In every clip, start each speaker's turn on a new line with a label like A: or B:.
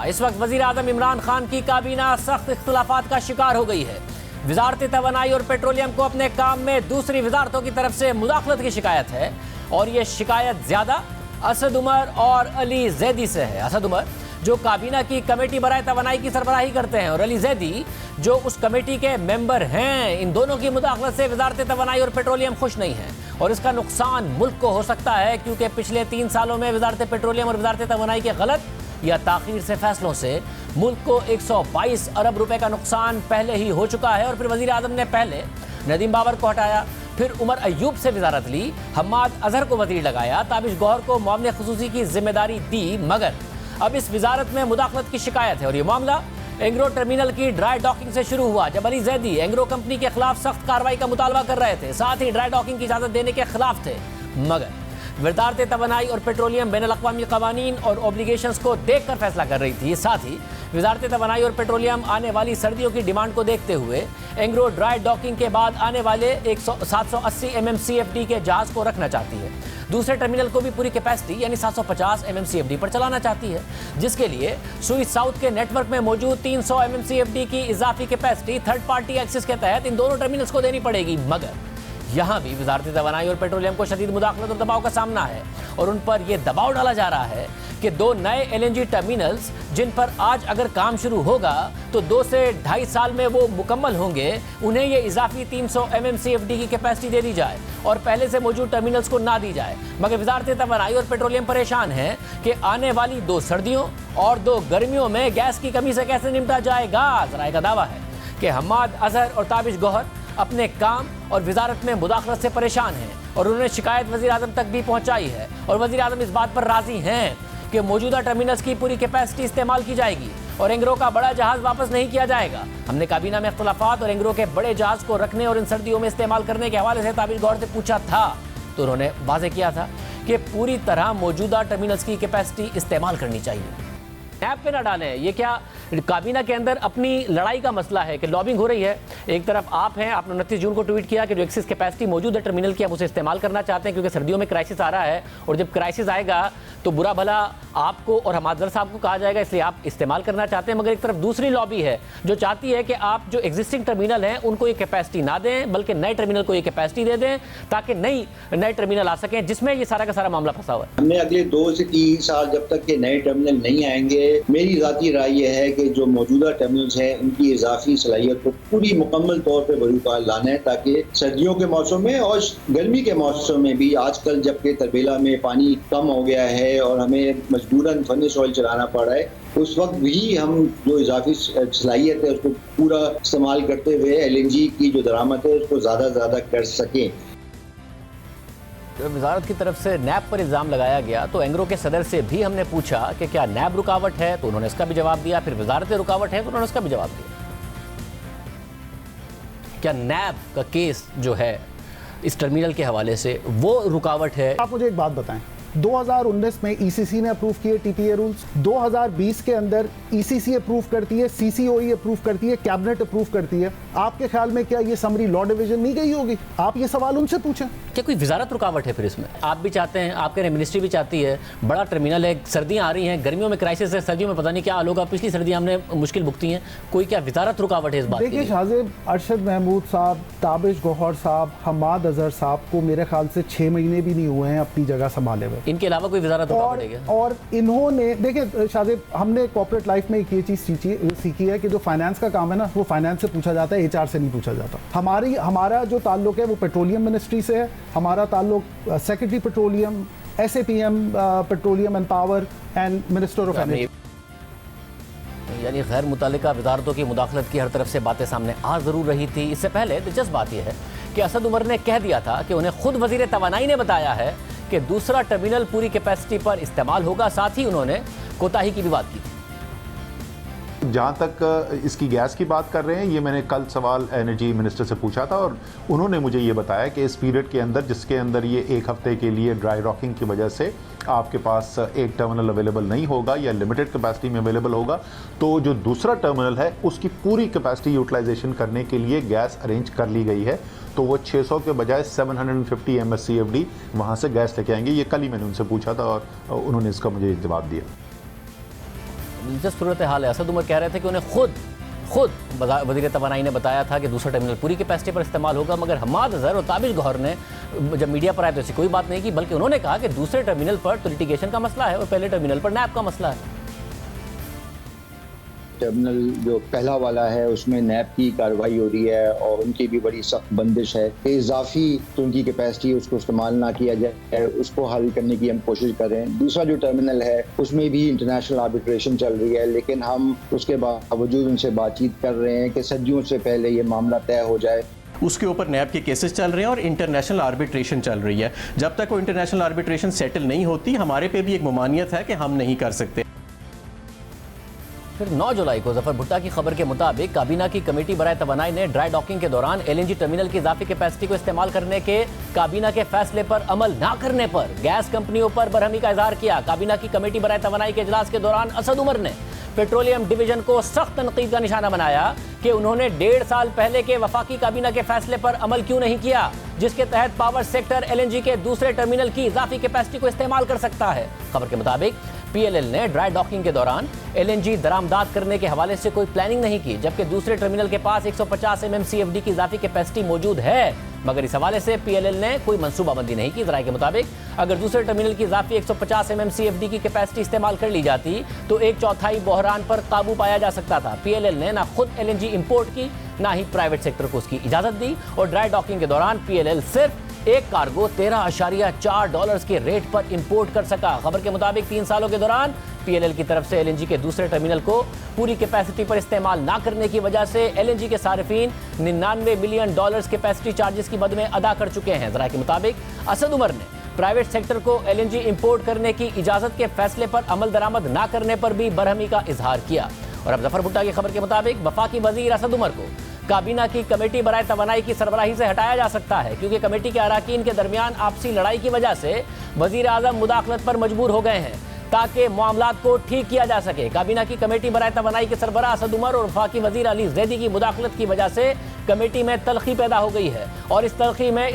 A: इस वक्त वजीर आजम इमरान खान की काबीना सख्त इख्तिलाफात का शिकार हो गई है। वजारत तवानाई और पेट्रोलियम को अपने काम में दूसरी वजारतों की तरफ से मुदाखलत की शिकायत है और ये शिकायत ज्यादा असद उमर और अली जैदी से है। असद उमर जो काबीना की कमेटी बराए तवानाई की सरबराही करते हैं और अली जैदी जो उस कमेटी के मेंबर हैं, इन दोनों की मुदाखलत से वजारत तवानाई और पेट्रोलियम खुश नहीं है और इसका नुकसान मुल्क को हो सकता है, क्योंकि पिछले 3 सालों में वजारत पेट्रोलियम और वजारत तवानाई के गलत या ताखीर से फैसलों से मुल्क को 122 अरब रुपए का नुकसान पहले ही हो चुका है। और फिर वजीर आजम ने पहले नदीम बाबर को हटाया, फिर उमर अयूब से वजारत ली, हम्माद अजहर को वजीर लगाया, ताबिश गौहर को मामले खुसूसी की जिम्मेदारी दी, मगर अब इस वजारत में मुदाखलत की शिकायत है। और ये मामला एंग्रो टर्मिनल की ड्राई डॉकिंग से शुरू हुआ, जब अली जैदी एंग्रो कंपनी के खिलाफ सख्त कार्रवाई का मुतालबा कर रहे थे, साथ ही ड्राई डॉकिंग की इजाजत देने के खिलाफ थे। मगर वजारत तवानाई और पेट्रोलियम बैनुल अक़वामी क़वानीन और ऑब्लिगेशंस को देखकर फैसला कर रही थी। साथ ही वजारत तवानाई और पेट्रोलियम आने वाली सर्दियों की डिमांड को देखते हुए एंग्रो ड्राई डॉकिंग के बाद आने वाले 780 MMCFD के जहाज को रखना चाहती है। दूसरे टर्मिनल को भी पूरी कैपेसिटी यानी 750 MMCFD पर चलाना चाहती है, जिसके लिए सुइस साउथ के नेटवर्क में मौजूद 300 MMCFD की इजाफी कैपेसिटी थर्ड पार्टी एक्सेस के तहत इन दोनों टर्मिनल्स को देनी पड़ेगी। मगर यहाँ भी वजारत तवानाई और पेट्रोलियम को शदीद मुदाखलत और दबाव का सामना है और उन पर यह दबाव डाला जा रहा है कि 2 नए LNG टर्मिनल्स जिन पर आज अगर काम शुरू होगा तो 2 से 2.5 साल में वो मुकम्मल होंगे, उन्हें ये इजाफी 300 MMCFD की कैपेसिटी दे दी जाए और पहले से मौजूद टर्मिनल्स को ना दी जाए। मगर वजारत तवानाई और पेट्रोलियम परेशान है कि आने वाली 2 सर्दियों और 2 गर्मियों में गैस की कमी से कैसे निपटा जाएगा। ज़राए का दावा है कि हम्माद अजहर और ताबिश गौहर अपने काम और वजारत में मुदाखलत से परेशान हैं और उन्होंने शिकायत वज़ीर आज़म तक भी पहुंचाई है और वज़ीर आज़म इस बात पर राजी हैं कि मौजूदा टर्मिनल्स की पूरी कैपेसिटी इस्तेमाल की जाएगी और एंग्रो का बड़ा जहाज वापस नहीं किया जाएगा। हमने काबीना में इख्तिलाफात और एंग्रो के बड़े जहाज को रखने और इन सर्दियों में इस्तेमाल करने के हवाले से ताबिश गौहर से पूछा था तो उन्होंने वाज़ेह किया था कि पूरी तरह मौजूदा टर्मिनल्स की कैपेसिटी इस्तेमाल करनी चाहिए। ऐप पे ना डालें, ये क्या काबीना के अंदर अपनी लड़ाई का मसला है कि लॉबिंग हो रही है। एक तरफ आप हैं, आपने 29 जून को ट्वीट किया कि जो एक्सेस कैपेसिटी मौजूद है टर्मिनल की आप उसे इस्तेमाल करना चाहते हैं क्योंकि सर्दियों में क्राइसिस आ रहा है और जब क्राइसिस आएगा तो बुरा भला आपको और हम्माद अजहर साहब को कहा जाएगा, इसलिए आप इस्तेमाल करना चाहते हैं। मगर एक तरफ दूसरी लॉबी है जो चाहती है कि आप जो एग्जिस्टिंग टर्मिनल हैं उनको ये कैपेसिटी ना दें बल्कि नए टर्मिनल को ये कैपेसिटी दे दें ताकि नए टर्मिनल आ सकें, जिसमें ये सारा का सारा मामला फंसा हुआ है।
B: हमने अगले 2 से 3 साल जब तक के नए टर्मिनल नहीं आएंगे, मेरी ज़ाती राय यह है कि जो मौजूदा टर्मिनल्स हैं उनकी इजाफी सलाहियत को पूरी मुकम्मल तौर पर बरूपाल लाना है ताकि सर्दियों के मौसम में और गर्मी के मौसम में भी, आजकल जबकि तरबेला में पानी कम हो गया है और हमें मजबूरन फर्नेस ऑयल चलाना पड़ रहा है, उस वक्त भी हम जो इजाफी सलाहियत है उसको पूरा इस्तेमाल करते हुए LNG की जो दरामद है उसको ज़्यादा से ज़्यादा कर सकें।
A: वजारत की तरफ से नैब पर इल्ज़ाम लगाया गया तो एंग्रो के सदर से भी हमने पूछा कि क्या नैब रुकावट है तो उन्होंने इसका भी जवाब दिया, फिर वजारत रुकावट है तो उन्होंने इसका भी जवाब दिया। क्या नैब का केस जो है इस टर्मिनल के हवाले से वो रुकावट है?
C: आप मुझे एक बात बताएं, 2019 में ECC ने अप्रूव किए TPA रूल्स, 2020 के अंदर ECC अप्रूव करती है, CCOE अप्रूव करती है, कैबिनेट अप्रूव करती है। आपके ख्याल में क्या ये समरी लॉ डिवीजन नहीं गई होगी? आप ये सवाल उनसे पूछें।
A: क्या कोई वजारत रुकावट है फिर इसमें? आप भी चाहते हैं, आपके मिनिस्ट्री भी चाहती है, बड़ा टर्मिनल है, सर्दियां आ रही हैं, गर्मियों में क्राइसिस है, सर्दियों में पता नहीं क्या हाल होगा, पिछली सर्दियां हमने मुश्किल भुगती हैं, कोई क्या वजारत रुकावट है इस बात?
C: देखिए शाहजेब, अरशद महमूद साहब, ताबिश गौहर साहब, हम्माद अजहर साहब को मेरे ख्याल से 6 महीने भी नहीं हुए हैं अपनी जगह संभाले हुए।
A: इनके अलावा कोई वजारत रुकावट है क्या? और
C: इन्होंने, देखिए शाहजेब, हमने कॉर्पोरेट लाइफ में एक ये चीज़ सीखी है कि जो फाइनेंस का काम है ना वो फाइनेंस से पूछा जाता है, HR से नहीं पूछा जाता। हमारा जो ताल्लुक है वो पेट्रोलियम मिनिस्ट्री से है, हमारा ताल्लुक secretary petroleum, SAPM petroleum and power and minister of energy.
A: यानी गैर मुतालिका वजारतों की मुदाखलत की हर तरफ से बातें सामने आ जरूर रही थी। इससे पहले दिलचस्प बात यह है कि असद उमर ने कह दिया था कि उन्हें खुद वजीर तवानाई ने बताया है कि दूसरा टर्मिनल पूरी कैपेसिटी पर इस्तेमाल होगा। साथ ही उन्होंने कोताही की भी बात की थी।
D: जहाँ तक इसकी गैस की बात कर रहे हैं, ये मैंने कल सवाल एनर्जी मिनिस्टर से पूछा था और उन्होंने मुझे ये बताया कि इस पीरियड के अंदर जिसके अंदर ये 1 हफ्ते के लिए ड्राई डॉकिंग की वजह से आपके पास एक टर्मिनल अवेलेबल नहीं होगा या लिमिटेड कैपेसिटी में अवेलेबल होगा, तो जो दूसरा टर्मिनल है उसकी पूरी कैपेसिटी यूटिलाइजेशन करने के लिए गैस अरेंज कर ली गई है। तो वो 600 के बजाय 750 MSCFD वहाँ से गैस लेके आएंगे। ये कल ही मैंने उनसे पूछा था और उन्होंने इसका मुझे जवाब दिया।
A: दिलचस्प सूरत हाल है। असद उमर कह रहे थे कि उन्हें खुद वज़ीर तवानाई ने बताया था कि दूसरा टर्मिनल पूरी कैपेसिटी पर इस्तेमाल होगा, मगर हम्माद अज़हर और ताबिश गौहर ने जब मीडिया पर आए तो ऐसी कोई बात नहीं की, बल्कि उन्होंने कहा कि दूसरे टर्मिनल पर तो लिटिगेशन का मसला है और पहले टर्मिनल पर नैब का मसला है।
B: टर्मिनल जो पहला वाला है उसमें नैब की कार्रवाई हो रही है और उनकी भी बड़ी सख्त बंदिश है कि इजाफी तो उनकी कैपेसिटी उसको इस्तेमाल ना किया जाए, उसको हल करने की हम कोशिश कर रहे हैं। दूसरा जो टर्मिनल है उसमें भी इंटरनेशनल आर्बिट्रेशन चल रही है, लेकिन हम उसके बावजूद उनसे बातचीत कर रहे हैं कि सर्दियों से पहले ये मामला तय हो जाए।
E: उसके ऊपर नैब के केसेस चल रहे हैं और इंटरनेशनल आर्बिट्रेशन चल रही है। जब तक वो इंटरनेशनल आर्बिट्रेशन सेटल नहीं होती, हमारे पे भी एक ममानियत है कि हम नहीं कर सकते।
A: फिर 9 जुलाई को जफर भुट्टा की खबर के मुताबिक काबीना की कमेटी बराए तवानाई ने ड्राई डॉकिंग के दौरान एलएनजी टर्मिनल की इजाफी कैपेसिटी को इस्तेमाल करने के काबीना के फैसले पर अमल न करने पर गैस कंपनियों पर बरहमी का इजहार किया। काबीना की कमेटी बराए तवानाई के इजलास के दौरान असद उमर ने पेट्रोलियम डिवीजन को सख्त तनकीद का निशाना बनाया कि उन्होंने 1.5 साल पहले के वफाकी काबीना के फैसले पर अमल क्यों नहीं किया, जिसके तहत पावर सेक्टर एलएनजी के दूसरे टर्मिनल की इजाफी कैपेसिटी को इस्तेमाल कर सकता है। खबर के मुताबिक पीएलएल ने ड्राई डॉकिंग के दौरान एलएनजी दरामदाद करने के हवाले से कोई प्लानिंग नहीं की, जबकि दूसरे टर्मिनल के पास 150 MMCFD की इजाफी कैपेसिटी मौजूद है, मगर इस हवाले से पीएलएल ने कोई मंसूबाबंदी नहीं की। जराये के मुताबिक अगर दूसरे टर्मिनल की इजाफी 150 MMCFD की कैपेसिटी इस्तेमाल कर ली जाती तो 1/4 बहरान पर काबू पाया जा सकता था। पीएलएल ने ना खुद एलएनजी इंपोर्ट की, ना ही प्राइवेट सेक्टर को उसकी इजाजत दी, और ड्राई डॉकिंग के दौरान पीएलएल सिर्फ एक कार्गो $13.4 के रेट पर इंपोर्ट कर सका। खबर के मुताबिक 3 सालों के दौरान पीएलएल की तरफ से एलएनजी के दूसरे टर्मिनल को पूरी कैपेसिटी पर इस्तेमाल ना करने की वजह से एलएनजी के सारिफीन $99 मिलियन कैपेसिटी चार्जेस की मद में अदा कर चुके हैं। जरा के मुताबिक असद उमर ने प्राइवेट सेक्टर को एलएनजी इंपोर्ट करने की इजाजत के फैसले पर अमल दरामद ना करने पर भी बरहमी का इजहार किया। और अब जफर भुट्टा की खबर के मुताबिक वफाकी वजीर असद उमर को काबीना की कमेटी बराए तवानाई की सरबराही से हटाया जा सकता है, क्योंकि कमेटी के अराकीन के दरमियान आपसी लड़ाई की वजह से वजीर आजम मुदाखलत पर मजबूर हो गए हैं ताकि मामलात को ठीक किया जा सके। काबीना की कमेटी बराए तवानाई के सरबराह असद उमर और वफाकी वजीर अली जैदी की मुदाखलत की वजह से कमेटी में तलखी पैदा हो गई है, और इस तलखी में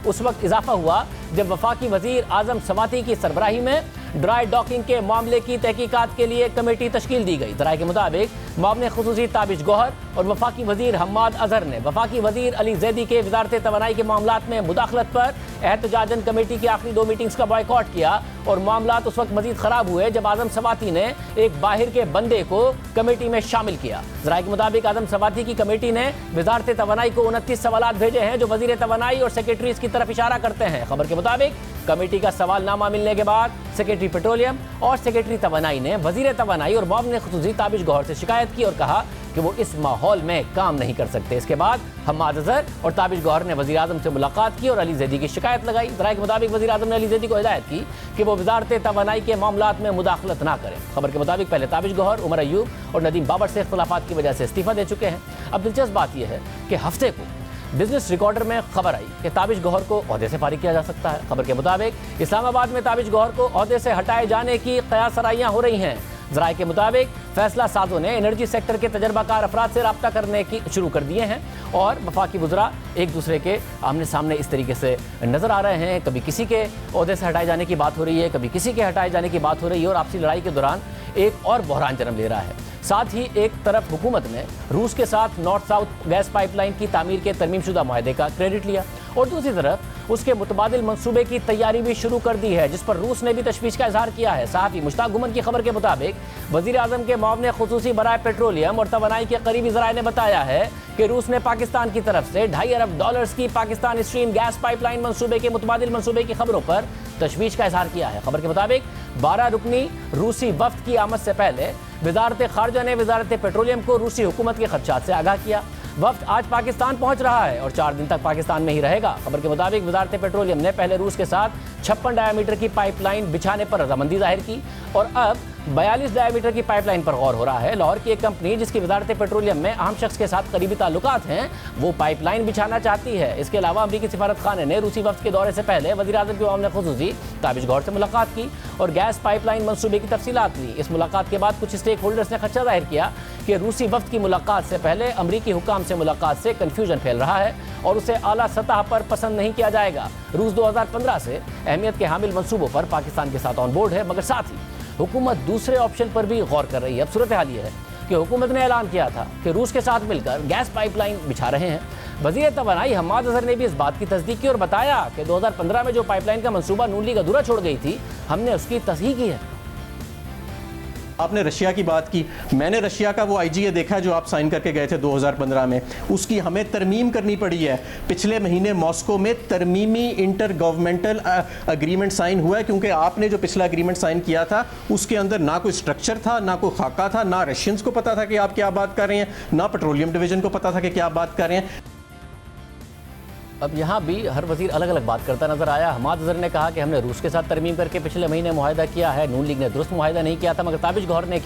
A: उस वक्त इजाफा हुआ जब वफाकी वजीर आजम सवाती की सरबराही में ड्राई डॉकिंग के मामले की तहकीकात के लिए कमेटी तश्कील दी गई। जराये के मुताबिक मामले खुसूसी ताबिश गौहर और वफाकी वजीर हम्माद अजहर ने वफाकी वजीर अली जैदी के वजारत तवानाई के मामलात में मुदाखलत पर एहतजाजन कमेटी की आखिरी 2 मीटिंग्स का बॉयकॉट किया, और मामलात उस वक्त मजीद खराब हुए जब आजम सवाती ने एक बाहर के बंदे को कमेटी में शामिल किया। जराये के मुताबिक आजम सवाती की कमेटी ने वजारत तवानाई को 29 सवालात भेजे हैं जो वजीर तवानाई और सेक्रेटरीज की तरफ इशारा करते हैं। खबर के मुताबिक कमेटी का सवालनामा मिलने के बाद सेक्रेटरी पेट्रोलियम और सेक्रेटरी तवानाई ने वजीर तवानाई और मुआविन खुसूसी ताबिश गौहर से शिकायत की और कहा कि वो इस माहौल में काम नहीं कर सकते। इसके बाद हम्माद अजहर और ताबिश गौहर ने वजीर आजम से मुलाकात की और अली जैदी की शिकायत लगाई। जराये के मुताबिक वजीर आजम ने अली जैदी को हिदायत की कि वो वजारत तवानाई के मामलात में मुदाखलत ना करें। खबर के मुताबिक पहले ताबिश गौहर, उमर अयूब और नदीम बाबर से इख्तलाफात की वजह से इस्तीफा दे चुके हैं। अब दिलचस्प बात यह है कि हफ्ते को बिजनेस रिकॉर्डर में खबर आई कि ताबिश गौहर को ओहदे से फारिग किया जा सकता है। खबर के मुताबिक इस्लामाबाद में ताबिश गौहर को ओहदे से हटाए जाने की कयासराइयां हो रही हैं। जराये के मुताबिक फैसला साजों ने एनर्जी सेक्टर के तजर्बाकार अफराद से रब्ता करने की शुरू कर दिए हैं, और वफाकी वज़रा एक दूसरे के आमने सामने इस तरीके से नजर आ रहे हैं। कभी किसी के ओहदे से हटाए जाने की बात हो रही है, कभी किसी के हटाए जाने की बात हो रही है, और आपसी लड़ाई के दौरान एक और बहरान जन्म ले रहा है। साथ ही एक तरफ हुकूमत ने रूस के साथ नॉर्थ साउथ गैस पाइपलाइन की तामीर के तरमीमशुदा मुआहदे का क्रेडिट लिया, और दूसरी तरफ उसके मुतबादिल मंसूबे की तैयारी भी शुरू कर दी है, जिस पर रूस ने भी तशवीश का इजहार किया है। सहाफ़ी मुश्ताक गुमन की खबर के मुताबिक वज़ीर आज़म के मुआविन खुसूसी बराए पेट्रोलियम और तवानाई के करीबी ज़राए ने बताया है कि रूस ने पाकिस्तान की तरफ से $2.5 अरब की पाकिस्तान स्ट्रीम गैस पाइपलाइन मंसूबे के मुतबादिल मंसूबे की खबरों पर तशवीश का इजहार किया है। खबर के मुताबिक 12 रुकनी रूसी वफ्द की आमद से पहले वजारत खारजा ने वजारत पेट्रोलियम को रूसी हुकूमत के खदशात से आगाह किया। वफ्द आज पाकिस्तान पहुंच रहा है और 4 दिन तक पाकिस्तान में ही रहेगा। खबर के मुताबिक वजारत पेट्रोलियम ने पहले रूस के साथ 56 डायामीटर की पाइपलाइन बिछाने पर रजामंदी जाहिर की, और अब 42 डायामीटर की पाइपलाइन पर गौर हो रहा है। लाहौर की एक कंपनी जिसकी वजारत पेट्रोलियम में अहम शख्स के साथ करीबी ताल्लुकात हैं, वो पाइपलाइन बिछाना चाहती है। इसके अलावा अमरीकी सिफारत खाने ने रूसी वफ्द के दौरे से पहले वज़ीर आज़म के मामले खुसूसी ताबिश गौहर से मुलाकात की और गैस पाइपलाइन मंसूबे की तफसीलात ली। इस मुलाकात के बाद कुछ स्टेक होल्डर्स ने खदशा जाहिर किया कि रूसी वफ्द की मुलाकात से पहले अमरीकी हुकाम से मुलाकात से कन्फ्यूजन फैल रहा है और उसे आला सतह पर पसंद नहीं किया जाएगा। रूस 2015 से अहमियत के हामिल मंसूबों पर पाकिस्तान के साथ ऑन बोर्ड है, मगर साथ ही हुकूमत दूसरे ऑप्शन पर भी गौर कर रही है। अब सूरत हाल ये है कि हुकूमत ने ऐलान किया था कि रूस के साथ मिलकर गैस पाइपलाइन बिछा रहे हैं। वज़ीर तवानाई हम्माद अज़हर ने भी इस बात की तस्दीक की और बताया कि 2015 में जो पाइपलाइन का मंसूबा नून लीग अधूरा छोड़ गई थी, हमने उसकी तस्दीक की है।
E: आपने रशिया की बात की, मैंने रशिया का वो आईजीए देखा जो आप साइन करके गए थे 2015 में, उसकी हमें तरमीम करनी पड़ी है। पिछले महीने मॉस्को में तरमीमी इंटर गवर्नमेंटल अग्रीमेंट साइन हुआ है, क्योंकि आपने जो पिछला अग्रीमेंट साइन किया था उसके अंदर ना कोई स्ट्रक्चर था, ना कोई खाका था, ना रशियंस को पता था कि आप क्या बात कर रहे हैं, ना पेट्रोलियम डिवीजन को पता था कि क्या बात कर रहे हैं।
A: अब यहाँ भी हर वजीर अलग अलग बात करता नजर आया। हम्माद अज़हर ने कहा कि हमने रूस के साथ तरमीम करके पिछले महीने मुआहदा किया है, नून लीग ने दुरुस्त मुआहदा नहीं किया था, मगर ताबिश गौहर ने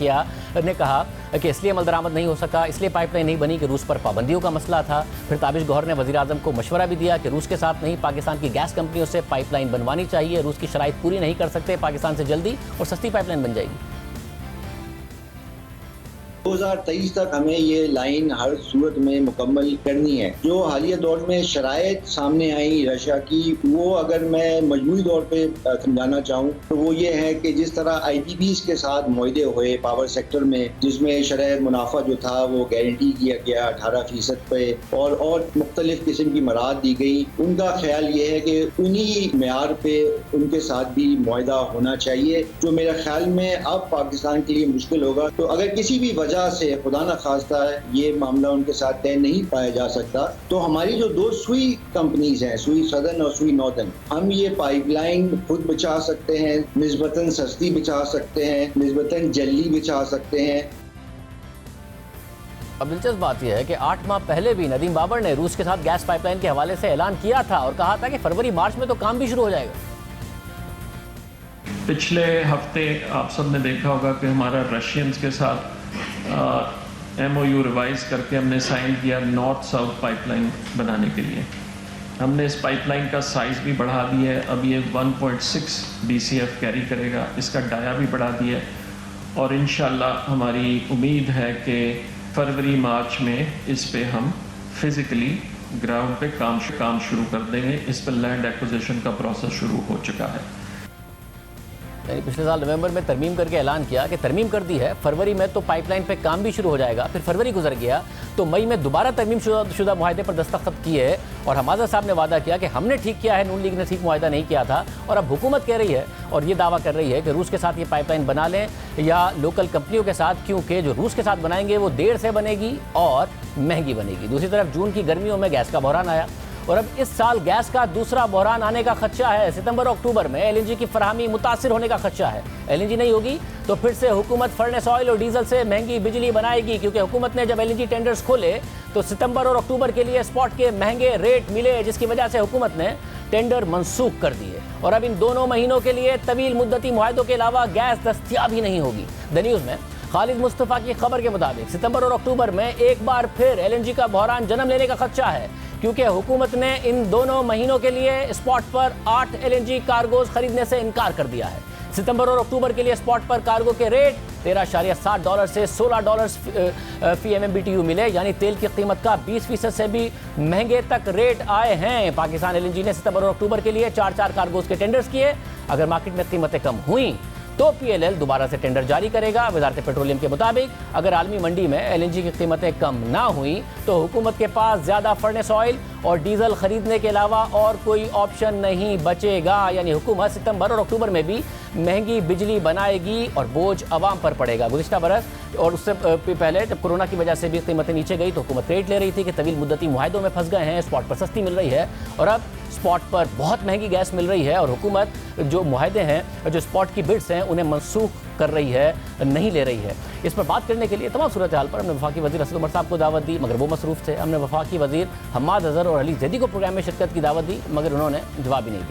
A: कहा कि इसलिए अमल दरामद नहीं हो सका, इसलिए पाइपलाइन नहीं बनी कि रूस पर पाबंदियों का मसला था। फिर ताबिश गौहर ने वज़ीर आज़म को मशवरा भी दिया कि रूस के साथ नहीं, पाकिस्तान की गैस कंपनियों से पाइपलाइन बनवानी चाहिए, रूस की शराइत पूरी नहीं कर सकते, पाकिस्तान से जल्दी और सस्ती पाइपलाइन बन जाएगी।
B: 2023 तक हमें ये लाइन हर सूरत में मुकम्मल करनी है। जो हालिया दौर में शराइत सामने आई रशिया की, वो अगर मैं मजमूई तौर पे समझाना चाहूँ तो वो ये है कि जिस तरह IPPs के साथ मुआहदे हुए पावर सेक्टर में, जिसमें शरह मुनाफा जो था वो गारंटी किया गया 18% पे और मुख्तलिफ किस्म की मराद दी गई, उनका ख्याल ये है कि उन्हीं मेयार पे उनके साथ भी मुआहदा होना चाहिए, जो मेरे ख्याल में अब पाकिस्तान के लिए मुश्किल होगा। तो अगर किसी भी वजह से खुदा न खास्ता ये मामला उनके साथ तय नहीं पाया जा सकता, तो हमारी जो दो सुई कंपनीज हैं, सुई सदर्न और सुई नॉर्दर्न, हम ये पाइपलाइन खुद बिछा सकते हैं, निस्बतन सस्ती बिछा सकते हैं, निस्बतन जल्दी बिछा सकते हैं।
A: अब दिलचस्प बात यह है कि 8 माह पहले भी नदीम बाबर ने रूस के साथ गैस पाइपलाइन के हवाले से ऐलान किया था और कहा था कि फरवरी मार्च में तो काम भी शुरू हो जाएगा।
F: पिछले हफ्ते आप सब ने देखा होगा कि हमारा रशियंस के साथ MOU रिवाइज करके हमने साइन किया नॉर्थ साउथ पाइपलाइन बनाने के लिए। हमने इस पाइपलाइन का साइज़ भी बढ़ा दिया है, अब ये 1.6 BCF कैरी करेगा, इसका डाया भी बढ़ा दिया है और इंशाल्लाह हमारी उम्मीद है कि फरवरी मार्च में इस पे हम फिज़िकली ग्राउंड पे काम शुरू कर देंगे। इस पर लैंड एक्विजिशन का प्रोसेस शुरू हो चुका है।
A: यानी पिछले साल नवंबर में तरमीम करके ऐलान किया कि तरमीम कर दी है, फरवरी में तो पाइपलाइन पे काम भी शुरू हो जाएगा। फिर फरवरी गुजर गया तो मई में दोबारा तरमीम शुदा मुआहदे पर दस्तखत किए और हम्माद साहब ने वादा किया कि हमने ठीक किया है, नून लीग ने ठीक मुआहदा नहीं किया था। और अब हुकूमत कह रही है और ये दावा कर रही है कि रूस के साथ ये पाइपलाइन बना लें या लोकल कंपनियों के साथ, क्योंकि जो रूस के साथ बनाएंगे वो देर से बनेगी और महंगी बनेगी। दूसरी तरफ जून की गर्मियों में गैस का बहरान आया और अब इस साल गैस का दूसरा बहरान आने का खदशा है। सितंबर और अक्टूबर में LNG की फराहमी मुतासिर होने का खदशा है। LNG नहीं होगी तो फिर से हुकूमत फर्नेस ऑयल और डीजल से महंगी बिजली बनाएगी, क्योंकि हुकूमत ने जब LNG टेंडर्स खोले तो सितंबर और अक्टूबर के लिए स्पॉट के महंगे रेट मिले, जिसकी वजह से हुकूमत ने टेंडर मनसूख कर दिए और अब इन दोनों महीनों के लिए तवील मुद्दती मुआहदों के अलावा गैस दस्तयाब ही नहीं होगी। द न्यूज़ में खालिद मुस्तफ़ा की खबर के मुताबिक सितंबर और अक्टूबर में एक बार फिर LNG का बहरान जन्म लेने का खदशा है, क्योंकि हुकूमत ने इन दोनों महीनों के लिए स्पॉट पर 8 LNG कार्गोज खरीदने से इनकार कर दिया है। सितंबर और अक्टूबर के लिए स्पॉट पर कार्गो के रेट $13.60 से $16 फी MMBTU मिले, यानी तेल की कीमत का 20% से भी महंगे तक रेट आए हैं। पाकिस्तान LNG ने सितंबर और अक्टूबर के लिए 4 कार्गोज के टेंडर्स किए। अगर मार्केट में कीमतें कम हुई तो PLL दोबारा से टेंडर जारी करेगा। वजारत पेट्रोलियम के मुताबिक अगर आलमी मंडी में LNG की कीमतें कम ना हुई तो हुकूमत के पास ज़्यादा फर्नेस ऑयल और डीजल खरीदने के अलावा और कोई ऑप्शन नहीं बचेगा। यानी हुकूमत सितंबर और अक्टूबर में भी महंगी बिजली बनाएगी और बोझ अवाम पर पड़ेगा। गुज़िश्ता बरस और उससे पहले जब कोरोना की वजह से भी कीमतें नीचे गई तो हुकूमत क्रेडिट ले रही थी कि तवील मुद्दती मुआहदों में फंस गए हैं, स्पॉट पर सस्ती मिल रही है और अब स्पॉट पर बहुत महंगी गैस मिल रही है और हुकूमत जो मुआहदे हैं, जो स्पॉट की बिड्स हैं, उन्हें मनसूख कर रही है, नहीं ले रही है। इस पर बात करने के लिए तमाम सूरत हाल पर हमने वफाकी वज़ीर असद उमर साहब को दावत दी, मगर वो मसरूफ़ थे। हमने वफाकी वज़ीर हम्माद अज़हर और अली ज़ैदी को प्रोग्राम में शिरकत की दावत दी, मगर उन्होंने जवाब ही नहीं दिया।